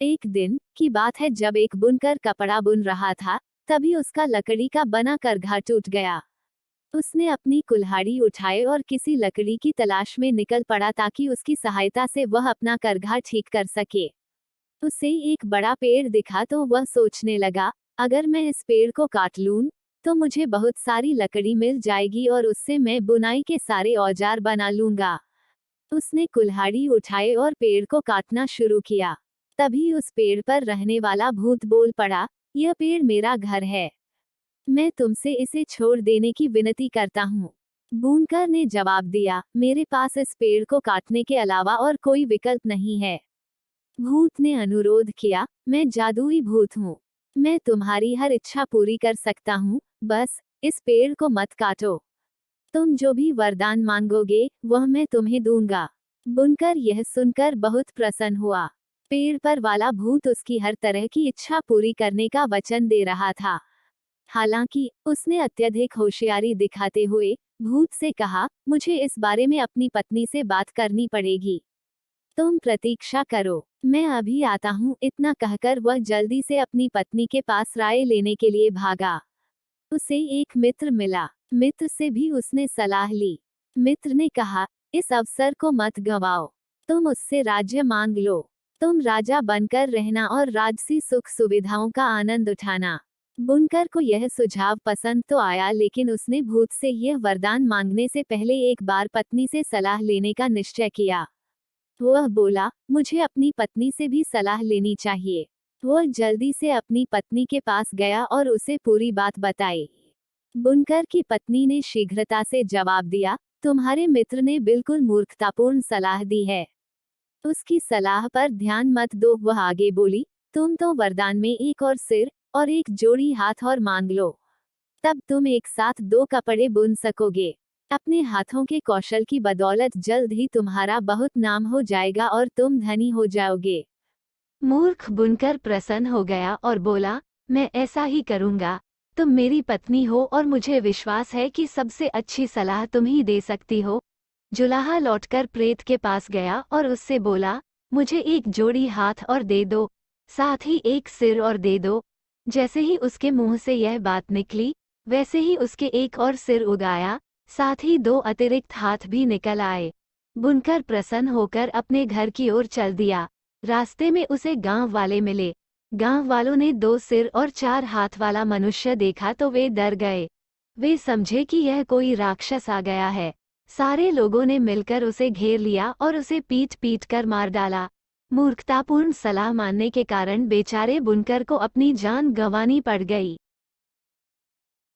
एक दिन की बात है जब एक बुनकर कपड़ा बुन रहा था, तभी उसका लकड़ी का बना करघा टूट गया। उसने अपनी कुल्हाड़ी उठाई और किसी लकड़ी की तलाश में निकल पड़ा ताकि उसकी सहायता से वह अपना करघा ठीक कर सके। उसे एक बड़ा पेड़ दिखा तो वह सोचने लगा, अगर मैं इस पेड़ को काट लूं, तो मुझे बहुत सारी लकड़ी मिल जाएगी और उससे मैं बुनाई के सारे औजार बना लूंगा। उसने कुल्हाड़ी उठाई और पेड़ को काटना शुरू किया। तभी उस पेड़ पर रहने वाला भूत बोल पड़ा, यह पेड़ मेरा घर है, मैं तुमसे इसे छोड़ देने की विनती करता हूँ। बुनकर ने जवाब दिया, मेरे पास इस पेड़ को काटने के अलावा और कोई विकल्प नहीं है। भूत ने अनुरोध किया, मैं जादुई भूत हूँ, मैं तुम्हारी हर इच्छा पूरी कर सकता हूँ, बस इस पेड़ को मत काटो। तुम जो भी वरदान मांगोगे वह मैं तुम्हें दूंगा। बुनकर यह सुनकर बहुत प्रसन्न हुआ। पेड़ पर वाला भूत उसकी हर तरह की इच्छा पूरी करने का वचन दे रहा था। हालांकि उसने अत्यधिक होशियारी दिखाते हुए भूत से कहा, मुझे इस बारे में अपनी पत्नी से बात करनी पड़ेगी, तुम प्रतीक्षा करो, मैं अभी आता हूँ। इतना कहकर वह जल्दी से अपनी पत्नी के पास राय लेने के लिए भागा। उसे एक मित्र मिला, मित्र से भी उसने सलाह ली। मित्र ने कहा, इस अवसर को मत गंवाओ, तुम उससे राज्य मांग लो, तुम राजा बनकर रहना और राजसी सुख सुविधाओं का आनंद उठाना। बुनकर को यह सुझाव पसंद तो आया, लेकिन उसने भूत से यह वरदान मांगने से पहले एक बार पत्नी से सलाह लेने का निश्चय किया। वह बोला, मुझे अपनी पत्नी से भी सलाह लेनी चाहिए। वह जल्दी से अपनी पत्नी के पास गया और उसे पूरी बात बताई। बुनकर की पत्नी ने शीघ्रता से जवाब दिया, तुम्हारे मित्र ने बिल्कुल मूर्खतापूर्ण सलाह दी है, उसकी सलाह पर ध्यान मत दो। वह आगे बोली, तुम तो वरदान में एक और सिर और एक जोड़ी हाथ और मांग लो, तब तुम एक साथ दो कपड़े बुन सकोगे। अपने हाथों के कौशल की बदौलत जल्द ही तुम्हारा बहुत नाम हो जाएगा और तुम धनी हो जाओगे। मूर्ख बुनकर प्रसन्न हो गया और बोला, मैं ऐसा ही करूंगा, तुम मेरी पत्नी हो और मुझे विश्वास है कि सबसे अच्छी सलाह तुम ही दे सकती हो। जुलाहा लौटकर प्रेत के पास गया और उससे बोला, मुझे एक जोड़ी हाथ और दे दो, साथ ही एक सिर और दे दो। जैसे ही उसके मुंह से यह बात निकली, वैसे ही उसके एक और सिर उगाया, साथ ही दो अतिरिक्त हाथ भी निकल आए। बुनकर प्रसन्न होकर अपने घर की ओर चल दिया। रास्ते में उसे गांव वाले मिले। गांव वालों ने दो सिर और चार हाथ वाला मनुष्य देखा तो वे डर गए। वे समझे कि यह कोई राक्षस आ गया है। सारे लोगों ने मिलकर उसे घेर लिया और उसे पीट पीट कर मार डाला। मूर्खतापूर्ण सलाह मानने के कारण बेचारे बुनकर को अपनी जान गंवानी पड़ गई।